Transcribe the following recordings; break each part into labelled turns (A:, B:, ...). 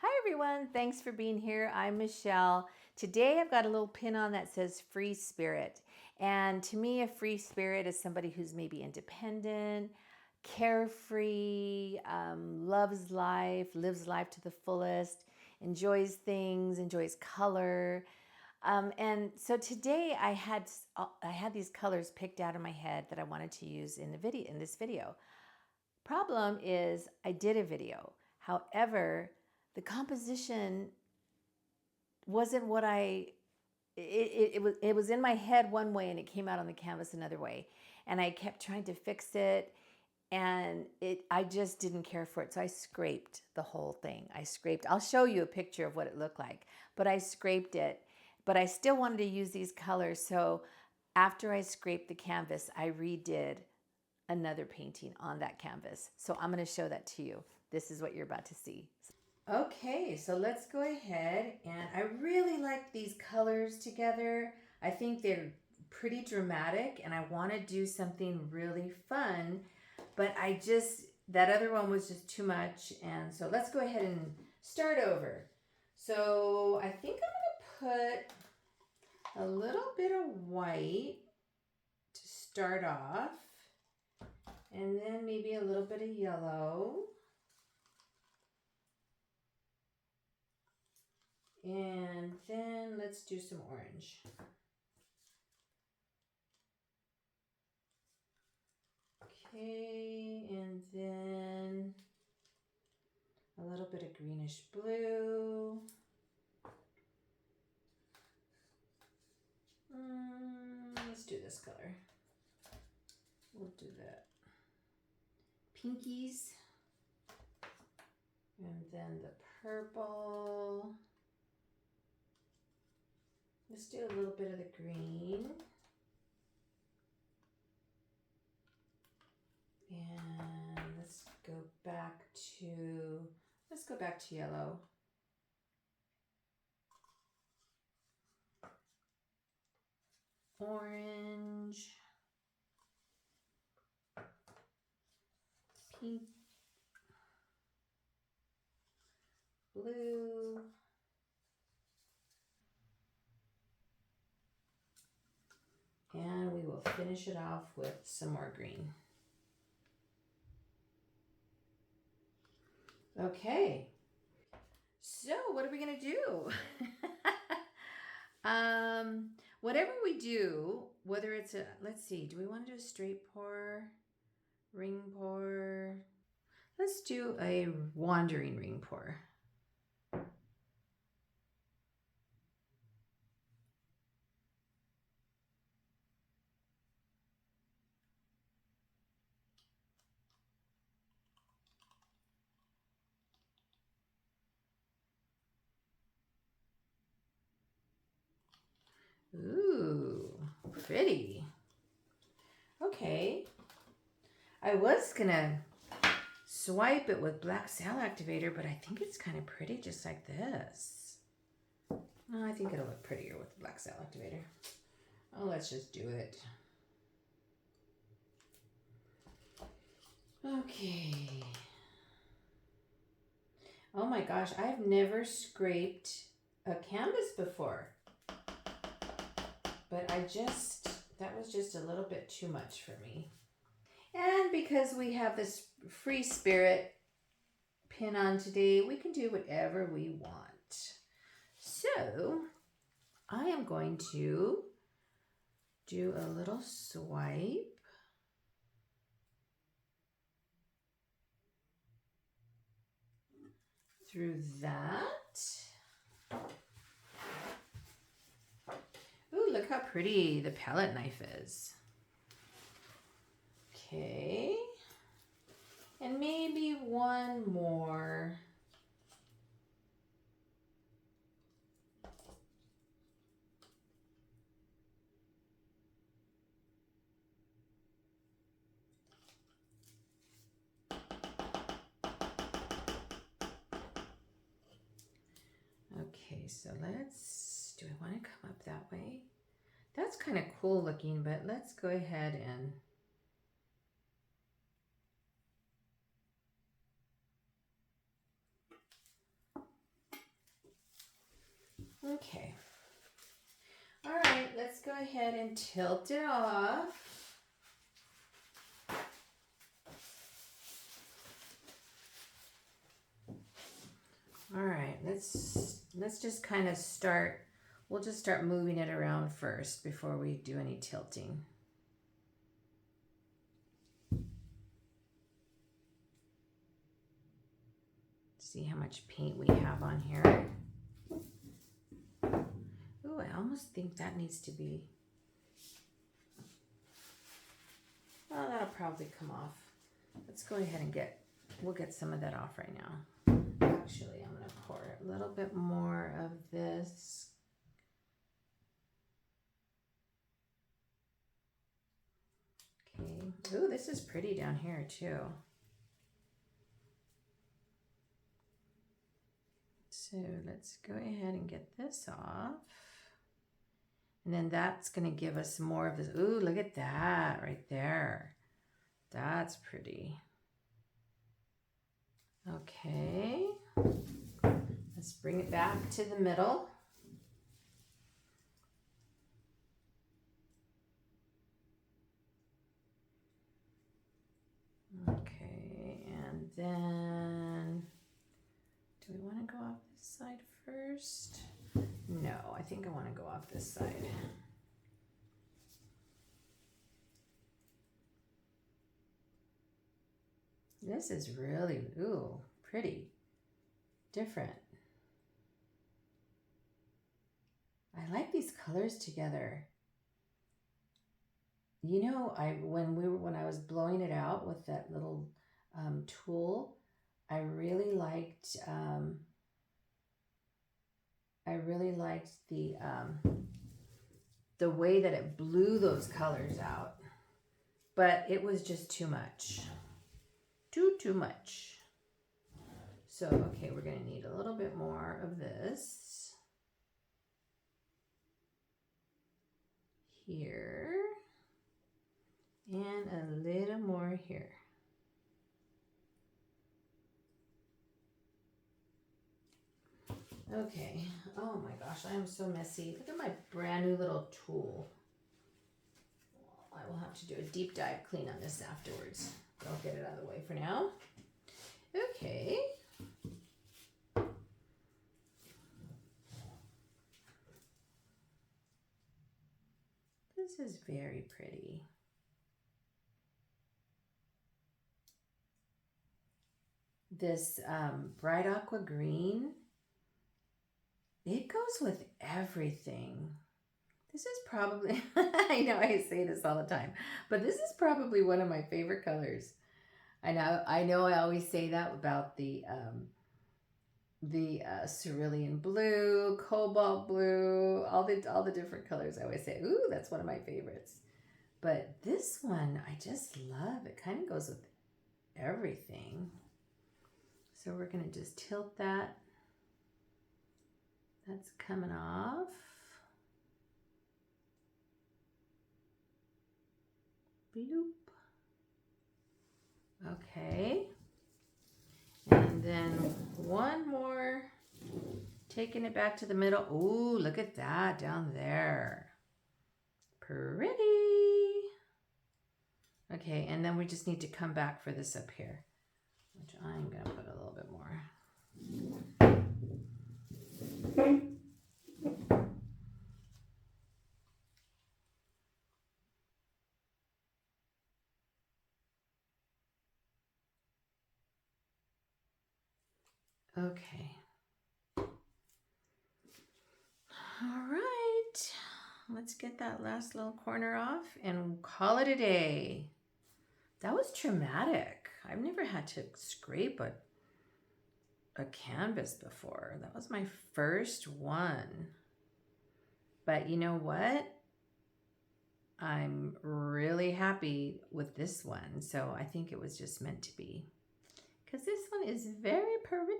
A: Hi everyone, thanks for being here. I'm Michelle. Today I've got a little pin on that says free spirit. And to me, a free spirit is somebody who's maybe independent, carefree, loves life, lives life to the fullest, enjoys things, enjoys color. And so today I had these colors picked out of my head that I wanted to use in this video. Problem is I did a video. However, the composition wasn't what it was in my head one way and it came out on the canvas another way. And I kept trying to fix it and I just didn't care for it. So I scraped the whole thing. I'll show you a picture of what it looked like, but I scraped it. But I still wanted to use these colors. So after I scraped the canvas, I redid another painting on that canvas. So I'm going to show that to you. This is what you're about to see. Okay, so let's go ahead, and I really like these colors together. I think they're pretty dramatic and I want to do something really fun, but that other one was just too much, and so let's go ahead and start over. So I think I'm going to put a little bit of white to start off. And then maybe a little bit of yellow. And then let's do some orange. Okay, and then a little bit of greenish blue. Let's do this color. We'll do the pinkies. And then the purple. Let's do a little bit of the green. And let's go back to yellow. Orange. Pink. Blue. And we will finish it off with some more green. Okay, so what are we gonna do? Whatever we do, whether it's let's see, do we want to do a straight pour, ring pour? Let's do a wandering ring pour. Ooh, pretty. Okay. I was gonna swipe it with black cell activator, but I think it's kind of pretty just like this. No, I think it'll look prettier with the black cell activator. Oh, let's just do it. Okay. Oh my gosh, I've never scraped a canvas before. But that was just a little bit too much for me. And because we have this free spirit pin on today, we can do whatever we want. So I am going to do a little swipe. Through that. Ooh, look how pretty the palette knife is. Okay. And maybe one more. Okay, so do I want to come up that way? That's kind of cool looking, but let's go ahead and Okay. All right, let's go ahead and tilt it off. All right, let's just kind of start. We'll just start moving it around first before we do any tilting. See how much paint we have on here. Ooh, I almost think that needs to be, well, that'll probably come off. Let's go ahead and we'll get some of that off right now. Actually, I'm gonna pour a little bit more of this. Okay, ooh, this is pretty down here too. So let's go ahead and get this off. And then that's going to give us more of this. Ooh, look at that right there. That's pretty. Okay. Let's bring it back to the middle. Okay, and then do we want to go off this side first? No, I think I want to go off this side. This is really, ooh, pretty, different. I like these colors together. You know, when I was blowing it out with that little tool, I really liked the way that it blew those colors out, but it was just too much, too much. So okay, we're gonna need a little bit more of this here and a little more here. Okay, oh my gosh, I am so messy. Look at my brand new little tool. I will have to do a deep dive clean on this afterwards. I'll get it out of the way for now. Okay. This is very pretty. This bright aqua green, it goes with everything. This is probably, I know I say this all the time, but this is probably one of my favorite colors. I know I always say that about the cerulean blue, cobalt blue, all the different colors. I always say, ooh, that's one of my favorites. But this one, I just love. It kind of goes with everything. So we're going to just tilt that. That's coming off. Bloop. Okay. And then one more. Taking it back to the middle. Ooh, look at that down there. Pretty. Okay, and then we just need to come back for this up here, which I'm going to put a little bit more. Okay. All right. Let's get that last little corner off and call it a day. That was traumatic. I've never had to scrape a canvas before. That was my first one. But you know what? I'm really happy with this one. So I think it was just meant to be. Because this one is very pretty.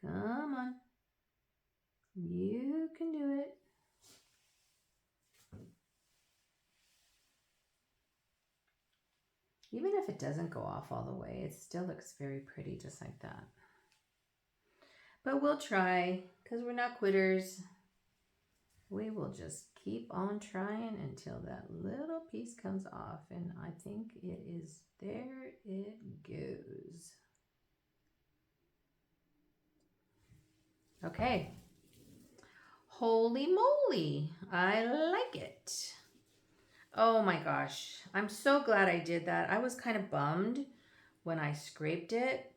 A: Come on. You can do it. Even if it doesn't go off all the way, it still looks very pretty just like that. But we'll try, because we're not quitters. We will just keep on trying until that little piece comes off. And I think it is, there it goes. Okay. Holy moly, I like it. Oh my gosh, I'm so glad I did that. I was kind of bummed when I scraped it,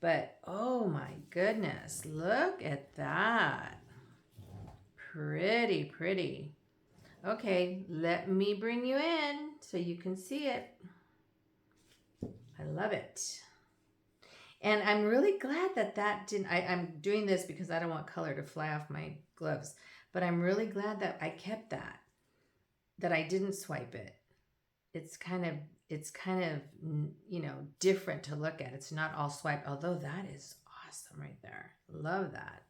A: but oh my goodness, look at that. Pretty, pretty. Okay, let me bring you in so you can see it. I love it. And I'm really glad that that didn't, I'm doing this because I don't want color to fly off my gloves, but I'm really glad that I kept that I didn't swipe it. It's kind of, you know, different to look at. It's not all swiped, although that is awesome right there. Love that.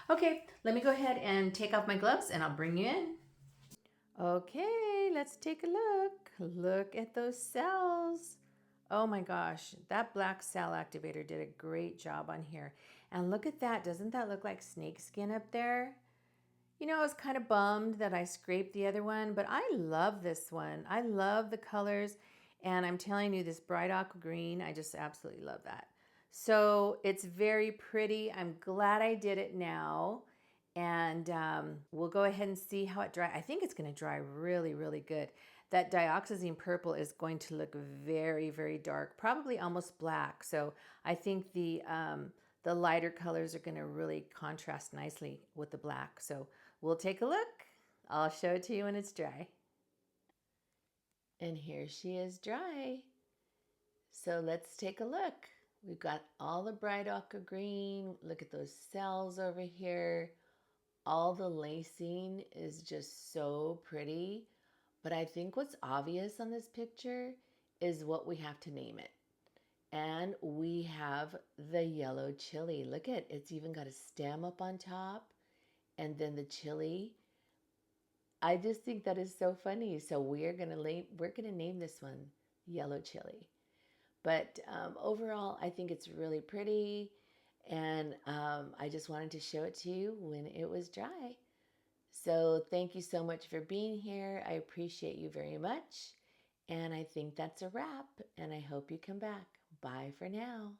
A: Okay, let me go ahead and take off my gloves and I'll bring you in. Okay, let's take a look. Look at those cells. Oh my gosh, that black cell activator did a great job on here. And look at that. Doesn't that look like snake skin up there? You know, I was kind of bummed that I scraped the other one, but I love this one. I love the colors, and I'm telling you, this bright aqua green, I just absolutely love that. So it's very pretty. I'm glad I did it now, and we'll go ahead and see how it dries. I think it's going to dry really, really good. That dioxazine purple is going to look very, very dark, probably almost black. So I think the lighter colors are going to really contrast nicely with the black. So we'll take a look. I'll show it to you when it's dry. And here she is dry. So let's take a look. We've got all the bright aqua green. Look at those cells over here. All the lacing is just so pretty. But I think what's obvious on this picture is what we have to name it. And we have the yellow chili. Look at it. It's even got a stem up on top. And then the chili. I just think that is so funny. So we're gonna name this one yellow chili. But overall, I think it's really pretty, and I just wanted to show it to you when it was dry. So thank you so much for being here. I appreciate you very much, and I think that's a wrap. And I hope you come back. Bye for now.